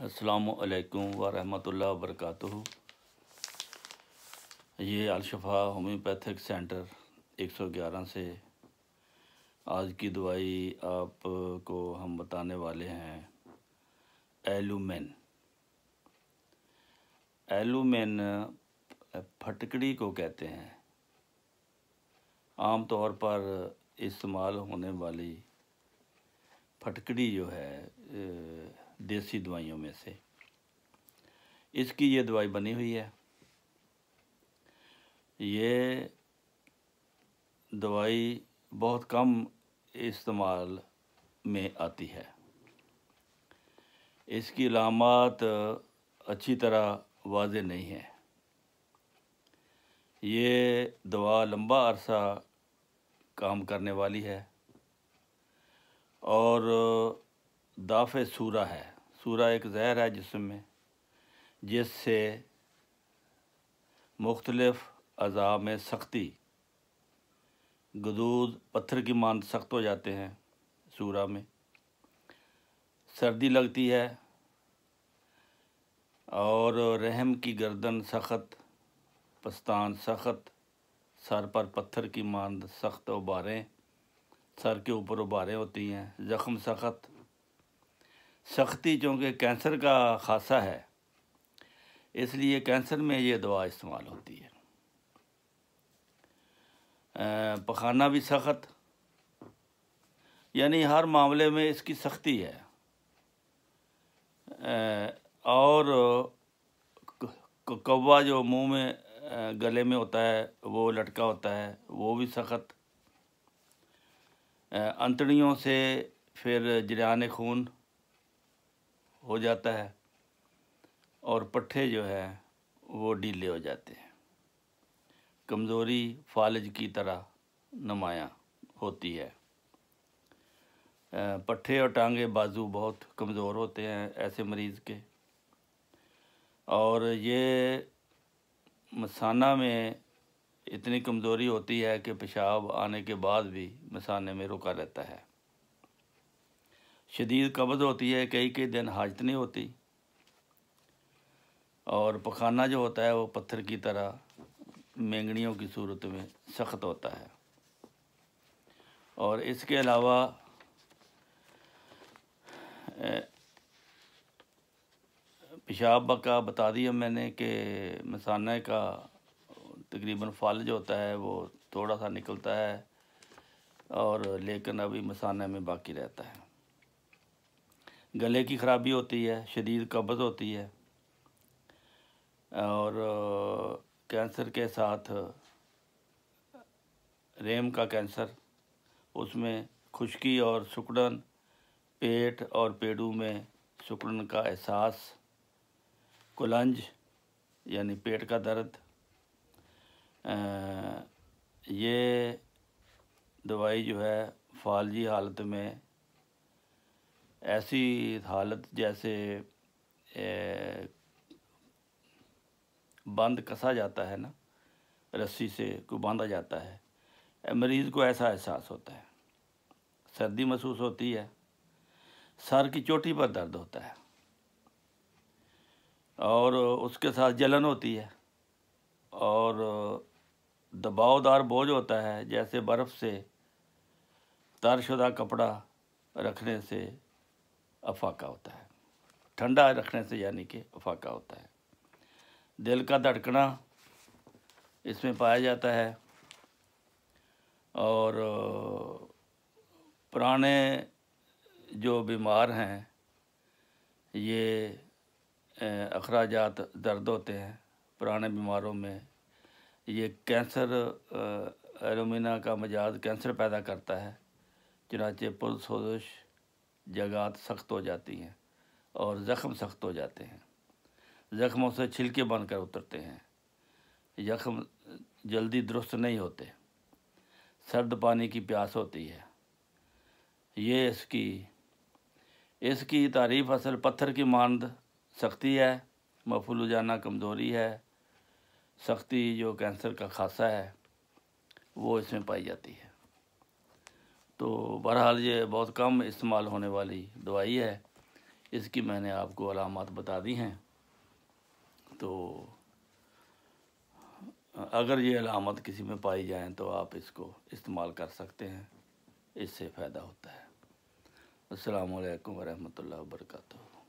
السلام علیکم ورحمۃ اللہ وبرکاتہ۔ یہ الشفا ہومیوپیتھک سینٹر 111 سے آج کی دوائی آپ کو ہم بتانے والے ہیں ایلومین۔ ایلومین پھٹکڑی کو کہتے ہیں۔ عام طور پر استعمال ہونے والی پھٹکڑی جو ہے دیسی دوائیوں میں سے، اس کی یہ دوائی بنی ہوئی ہے۔ یہ دوائی بہت کم استعمال میں آتی ہے۔ اس کی علامات اچھی طرح واضح نہیں ہیں۔ یہ دوا لمبا عرصہ کام کرنے والی ہے اور دافع سورہ ہے۔ سورہ ایک زہر ہے جسم میں، جس سے مختلف اعضاء میں سختی، غدود پتھر کی مانند سخت ہو جاتے ہیں۔ سورہ میں سردی لگتی ہے اور رحم کی گردن سخت، پستان سخت، سر پر پتھر کی مانند سخت اباریں، سر کے اوپر اباریں ہوتی ہیں، زخم سخت۔ سختی چونکہ کینسر کا خاصہ ہے، اس لیے کینسر میں یہ دوا استعمال ہوتی ہے۔ پخانہ بھی سخت، یعنی ہر معاملے میں اس کی سختی ہے۔ اور کوا جو منہ میں گلے میں ہوتا ہے وہ لٹکا ہوتا ہے، وہ بھی سخت۔ انتڑیوں سے پھر جریان خون ہو جاتا ہے اور پٹھے جو ہے وہ ڈھیلے ہو جاتے ہیں۔ کمزوری فالج کی طرح نمایاں ہوتی ہے۔ پٹھے اور ٹانگیں بازو بہت کمزور ہوتے ہیں ایسے مریض کے، اور یہ مثانہ میں اتنی کمزوری ہوتی ہے کہ پیشاب آنے کے بعد بھی مثانے میں رکا رہتا ہے۔ شدید قبض ہوتی ہے، کئی دن حاجت نہیں ہوتی، اور پخانہ جو ہوتا ہے وہ پتھر کی طرح مینگنیوں کی صورت میں سخت ہوتا ہے۔ اور اس کے علاوہ پیشاب کا بتا دیا میں نے کہ مثانہ کا تقریباً فالج ہوتا ہے وہ تھوڑا سا نکلتا ہے، اور لیکن ابھی مثانہ میں باقی رہتا ہے۔ گلے کی خرابی ہوتی ہے، شدید قبض ہوتی ہے، اور کینسر کے ساتھ رحم کا کینسر، اس میں خشکی اور سکڑن، پیٹ اور پیڈو میں سکڑن کا احساس، کولنج یعنی پیٹ کا درد۔ یہ دوائی جو ہے فالجی حالت میں، ایسی حالت جیسے بند کسا جاتا ہے نا، رسی سے کو باندھا جاتا ہے، مریض کو ایسا احساس ہوتا ہے۔ سردی محسوس ہوتی ہے، سر کی چوٹی پر درد ہوتا ہے، اور اس کے ساتھ جلن ہوتی ہے، اور دباؤ دار بوجھ ہوتا ہے، جیسے برف سے تر شدہ کپڑا رکھنے سے افاقہ ہوتا ہے، ٹھنڈا رکھنے سے یعنی کہ افاقہ ہوتا ہے۔ دل کا دھڑکنا اس میں پایا جاتا ہے، اور پرانے جو بیمار ہیں یہ اخراجات درد ہوتے ہیں پرانے بیماروں میں۔ یہ کینسر، ایلومینا کا مجاز کینسر پیدا کرتا ہے، چنانچہ پل سوزش، جگات سخت ہو جاتی ہیں اور زخم سخت ہو جاتے ہیں، زخموں سے چھلکے بن کر اترتے ہیں، زخم جلدی درست نہیں ہوتے، سرد پانی کی پیاس ہوتی ہے۔ یہ اس کی تعریف اصل پتھر کی مانند سختی ہے، مفلوجانہ کمزوری ہے۔ سختی جو کینسر کا خاصہ ہے وہ اس میں پائی جاتی ہے۔ تو بہرحال یہ بہت کم استعمال ہونے والی دوائی ہے، اس کی میں نے آپ کو علامات بتا دی ہیں، تو اگر یہ علامت کسی میں پائی جائیں تو آپ اس کو استعمال کر سکتے ہیں، اس سے فائدہ ہوتا ہے۔ السلام علیکم ورحمۃ اللہ وبرکاتہ۔